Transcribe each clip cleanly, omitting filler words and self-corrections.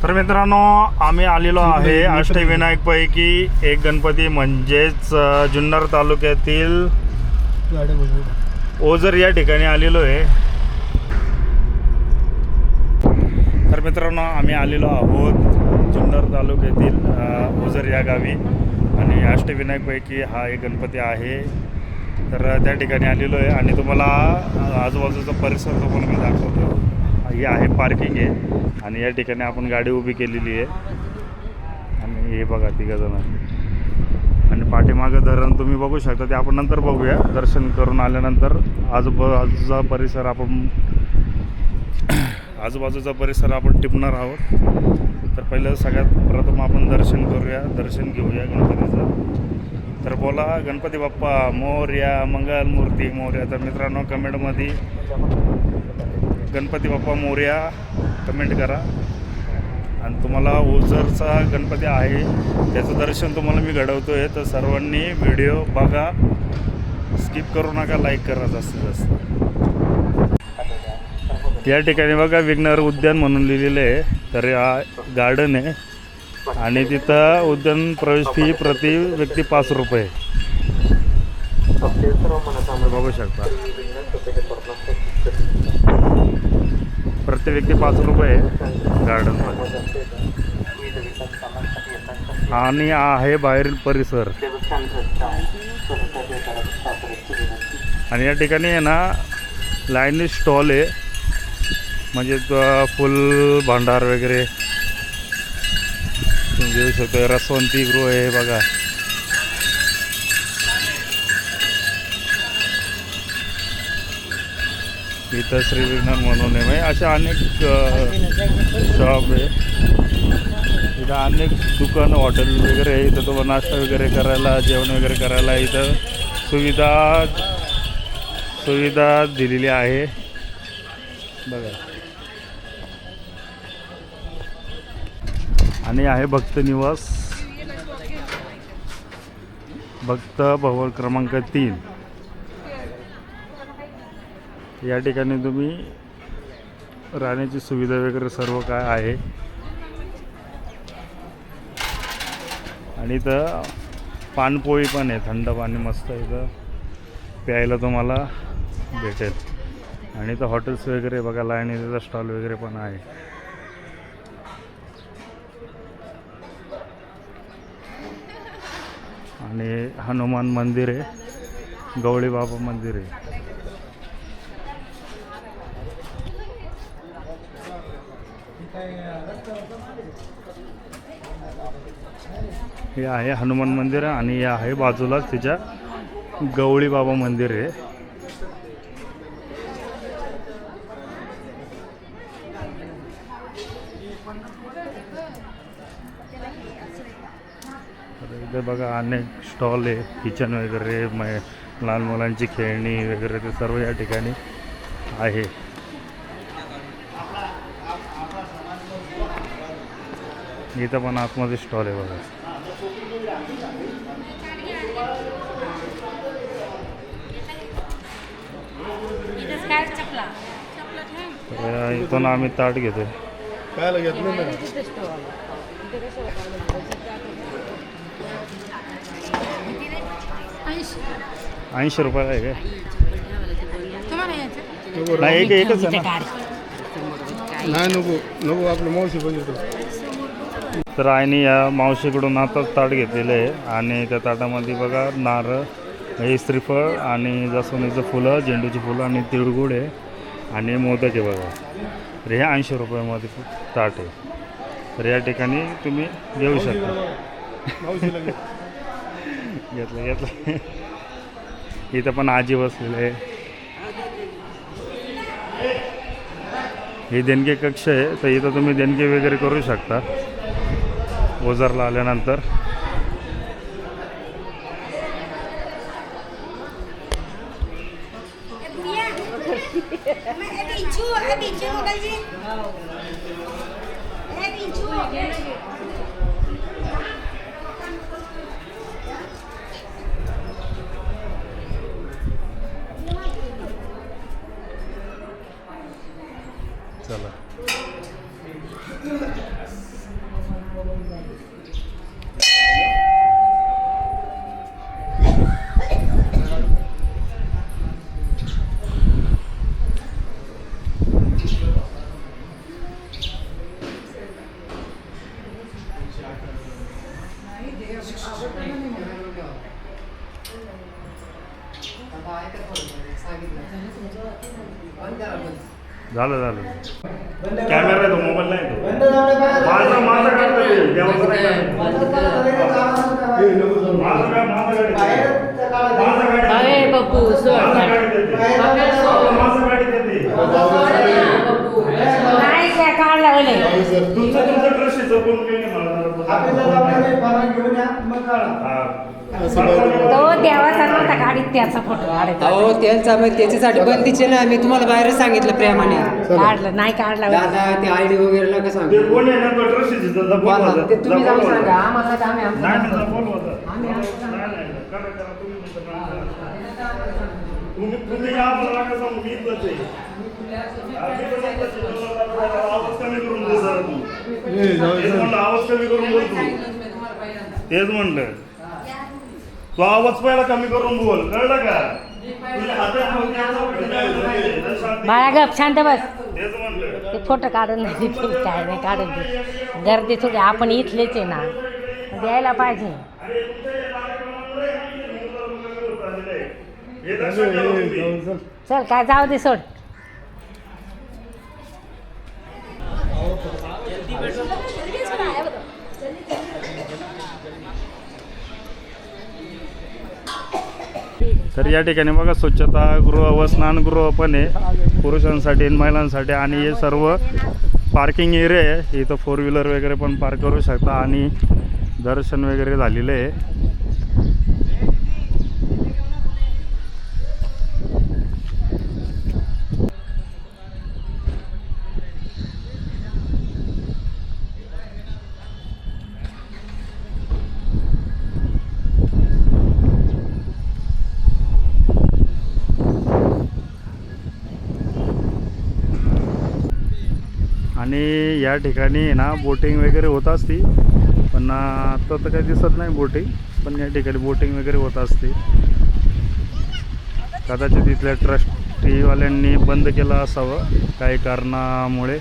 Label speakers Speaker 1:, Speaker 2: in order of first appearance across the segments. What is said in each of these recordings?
Speaker 1: तर मित्रांनो, आम्ही आलेलो आहे अष्टविनायकपैकी एक गणपती म्हणजेच जुन्नर तालुक्यातील ओझर या ठिकाणी आलेलो आहे. तर मित्रांनो, आम्ही आलेलो आहोत जुन्नर तालुक्यातील ओझर या गावी आणि अष्टविनायकपैकी हा एक गणपती आहे. तर त्या ठिकाणी आलेलो आहे आणि तुम्हाला आजूबाजूचा परिसर तुम्हाला मी दाखवतो. ही आहे पार्किंग आहे आणि या ठिकाणी आपण गाडी उभी केलेली आहे आणि हे बघा तिघजण आणि पाठीमागं धरण तुम्ही बघू शकता. ते आपण नंतर बघूया. दर्शन करून आल्यानंतर आजूबाजूचा परिसर आपण टिपणार आहोत. तर पहिलं सगळ्यात प्रथम आपण दर्शन करूया, दर्शन घेऊया गणपतीचं. तर बोला गणपती बाप्पा मोरया, मंगलमूर्ती मोरया. तर मित्रांनो, कमेंटमध्ये गणपती बाप्पा मोरया कमेंट करा. आणि तुम्हाला ओझरचा गणपती आहे त्याचं दर्शन तुम्हाला मी घडवतो आहे. तर सर्वांनी व्हिडिओ बघा, स्किप करू नका, लाईक करा जास्तीत जास्त. या ठिकाणी बघा विघ्नहर उद्यान म्हणून लिहिलेलं आहे. तर हा गार्डन आहे आणि तिथं उद्यान प्रवेश फी प्रति व्यक्ती 5 रुपये बघू शकता. प्रति व्यक्ती 5 रुपये गार्डन आणि आहे बाहेरील परिसर. आणि या ठिकाणी आहे ना लाईनी स्टॉल आहे, म्हणजे फुल भांडार वगैरे तुम्ही घेऊ शकतो. रसवंती गृह आहे बघा. इथं श्री विघ्नहर म्हणून आहे. म्हणजे अशा अनेक शॉप आहे. इथं अनेक दुकानं, हॉटेल वगैरे आहे. इथं तुम्हाला नाश्ता वगैरे करायला, जेवण वगैरे करायला इथं सुविधा दिलेली आहे बघा. आणि आहे भक्त निवास, भक्त भवन क्रमांक 3. या ठिकाणी तुम्ही राहण्याची सुविधा वगैरे सर्व काय आहे. आणि इथं पानपोळी पण आहे, थंड पाणी मस्त इथं प्यायला तुम्हाला भेटेल. आणि इथं हॉटेल्स वगैरे बघा, लाईनीचा स्टॉल वगैरे पण आहे. आणि हनुमान मंदिर आहे, गवळी बाबा मंदिर आहे. हे आहे हनुमान मंदिर आणि हे आहे बाजूलाच तिच्या गवळी बाबा मंदिर आहे. तर इथे बघा अनेक स्टॉल आहे, किचन वगैरे, लहान मुलांची खेळणी वगैरे ते सर्व या ठिकाणी आहे. इथं पण आतमध्ये स्टॉल आहे बघा. तर इथून आम्ही ताट घेतोय.
Speaker 2: काय घेतलं ना
Speaker 1: 80 रुपयाला आहे काय? नाही, एकच आहे ना.
Speaker 2: नाही नको आपलं मावशी पण.
Speaker 1: तर आईने या मावशीकडून आता ताट घेतलेलं आहे आणि त्या ताटामध्ये बघा नारळ, हे श्रीफळ आणि जास्वंदीचं फुलं, झेंडूची फुलं आणि तिळगुळ आहे आणि मोदक आहे बघा. तर हे 80 रुपयामध्ये ताट आहे. तर या ठिकाणी तुम्ही घेऊ शकता. घेतलं इथं पण आजी बसलेलं आहे. हे देणगे कक्ष आहे. तर इथं तुम्ही देणगे वगैरे करू शकता ओझरला आल्यानंतर. चला झालं कॅमेरा आहे तो, मोबाईल नाही तो. माझं काढतो ते, देवाचं नाही काढत. माझं गाडी देते. तुमचं कृषीचं कोण काही नाही मला
Speaker 3: तो देवाचा नव्हता गाडीत त्याचा फोटो काढायचा.
Speaker 4: अहो त्यांचा मग त्याच्यासाठी बंदीचे ना मी तुम्हाला बाहेर सांगितलं प्रेमाने.
Speaker 3: काढलं नाही काढला
Speaker 4: दादा ते आयडी वगैरे नका
Speaker 1: ते
Speaker 4: सांगू.
Speaker 1: कोण आहे ना तो कृषीची
Speaker 4: ते तुम्ही जाऊन सांगा आम्हाला तर आम्ही
Speaker 1: नाही
Speaker 4: आमचं-
Speaker 1: नाही बोलवता. नाही, करा, तुम्ही या मला नका सांगू, मी इथलंच आहे. आम्ही पण इथलंच आहे. आवाज कमी करून दे जरा तू. तेच म्हणलं, आवाज कमी करून बोल तू. तेच म्हणलं तू आवाज पहिला कमी करून बोल, कळलं का? तुझ्या हातात
Speaker 3: बाळा गप शांत बस.
Speaker 1: तेच म्हणलं.
Speaker 3: ते फोटो काढून नाही देतील, काय नाही काढून दे. गर्दी थोडी, आपण इथलेच आहे ना, द्यायला पाहिजे.
Speaker 1: हे लक्षात ठेवा तुम्ही.
Speaker 3: चल काय जाऊ दे सोड.
Speaker 1: तर या ठिकाणी बघा स्वच्छतागृह व स्नानगृह पण आहे पुरुषांसाठी आणि महिलांसाठी, आणि हे सर्व पार्किंग एरिया आहे. इथं 4 व्हीलर वगैरे पण पार्क करू शकता, आणि दर्शन वगैरे झालेलं आहे. आणि या ठिकाणी ना बोटिंग वगैरे होत असते, पण आता तर काही दिसत नाही बोटिंग, पण या ठिकाणी बोटिंग वगैरे होत असते. कदाचित इथल्या ट्रस्टीवाल्यांनी बंद केलं असावं काही कारणामुळे.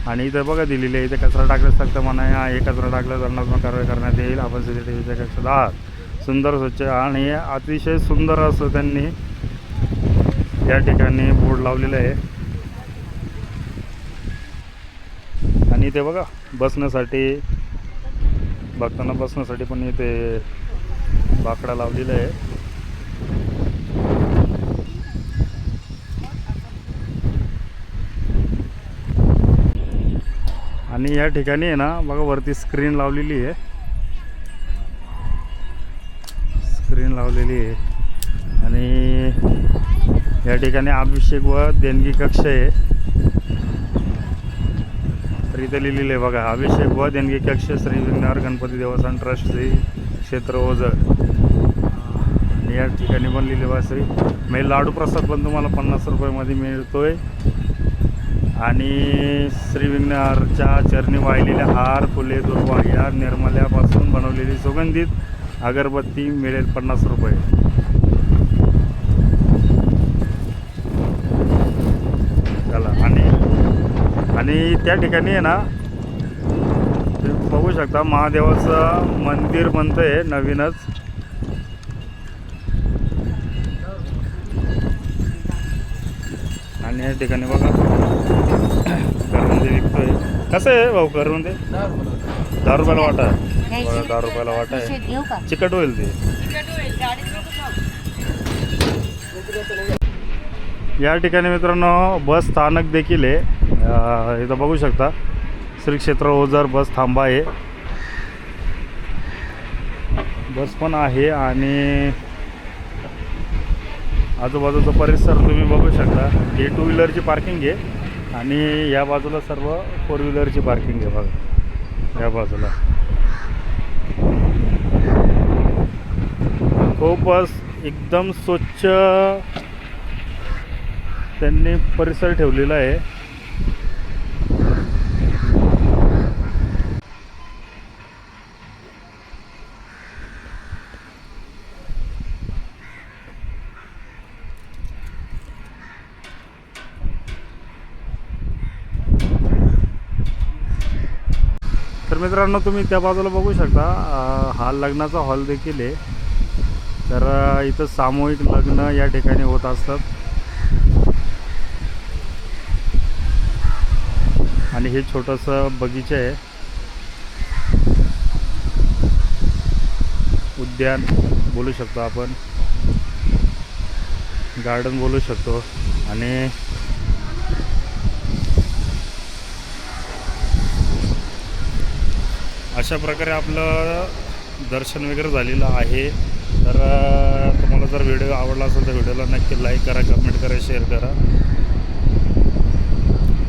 Speaker 1: आणि इथं बघा दिलेली आहे, इथे कचरा टाकल्यास फक्त म्हणा हे कचरा टाकल्यास दंडात्मक कारवाई करण्यात येईल. आपण CCTVच्या कक्षात आहात. सुंदर स्वच्छ आणि अतिशय सुंदर असं त्यांनी या ठिकाणी बोर्ड लावलेलं आहे. आणि इथे बघा बसण्यासाठी, भक्तांना बसण्यासाठी पण इथे बाकडा लावलेला आहे. आणि या ठिकाणी आहे ना बघा वरती स्क्रीन लावलेली आहे, आणि या ठिकाणी अभिषेक व देणगी कक्ष आहे. तर इथे लिहिलेलं आहे बघा, अभिषेक व देणगी कक्ष श्री विघ्नहर गणपती देवस्थान ट्रस्ट श्री क्षेत्र ओझर. आणि या ठिकाणी पण लिहिले बघा श्री म्हणजे लाडू प्रसाद पण तुम्हाला 50 रुपयामध्ये मिळतोय. आणि श्री विघ्नहरच्या चरणी वाहिलेले हार, फुले, दुर्वा या निर्माल्यापासून बनवलेली सुगंधित अगरबत्ती मिळेल 50 रुपये. चला, आणि त्या ठिकाणी आहे ना तुम्ही बघू शकता महादेवाचं मंदिर बनतं आहे नवीनच. आणि या ठिकाणी बघा करवंदे विकतोय. कसं आहे भाऊ करवंदे? 10 रुपयाला वाटा आहे बघा, 10 रुपयाला वाटा आहे.
Speaker 3: घेऊ का?
Speaker 1: चिकट होईल ते. या ठिकाणी मित्रांनो बस स्थानक देखील आहे. इथं बघू शकता श्री क्षेत्र ओझर बस थांबा आहे, बस पण आहे. आणि आजूबाजूचा परिसर तुम्ही बघू शकता. ही 2 व्हीलरची पार्किंग आहे, आणि या बाजूला सर्व 4 व्हीलरची पार्किंग आहे बघा या बाजूला. खूपच एकदम स्वच्छ त्यांनी परिसर ठेवलेला आहे. तर मित्रांनो तुम्ही त्या बाजूला बघू शकता हा लग्नाचा हॉल देखील आहे. तर इथं सामूहिक लग्न या ठिकाणी होत असतात. आणि हे छोटंसं बगीचा आहे, उद्यान बोलू शकतो आपण, गार्डन बोलू शकतो. आणि अशा प्रकारे आपलं दर्शन वगैरे झालेलं आहे. तर तुम्हाला जर व्हिडिओ आवडला असेल तर व्हिडिओला नक्की लाईक करा, कमेंट करा, शेअर करा.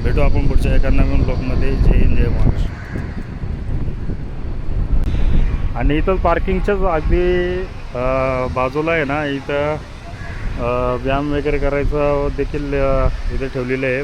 Speaker 1: भेटू आपण पुढच्या एका नवीन ब्लॉगमध्ये. जय हिंद, जय महाराष्ट्र. आणि इथं पार्किंगच्याच अगदी बाजूला आहे ना, इथं व्यायाम वगैरे करायचं देखील इथे ठेवलेलं आहे.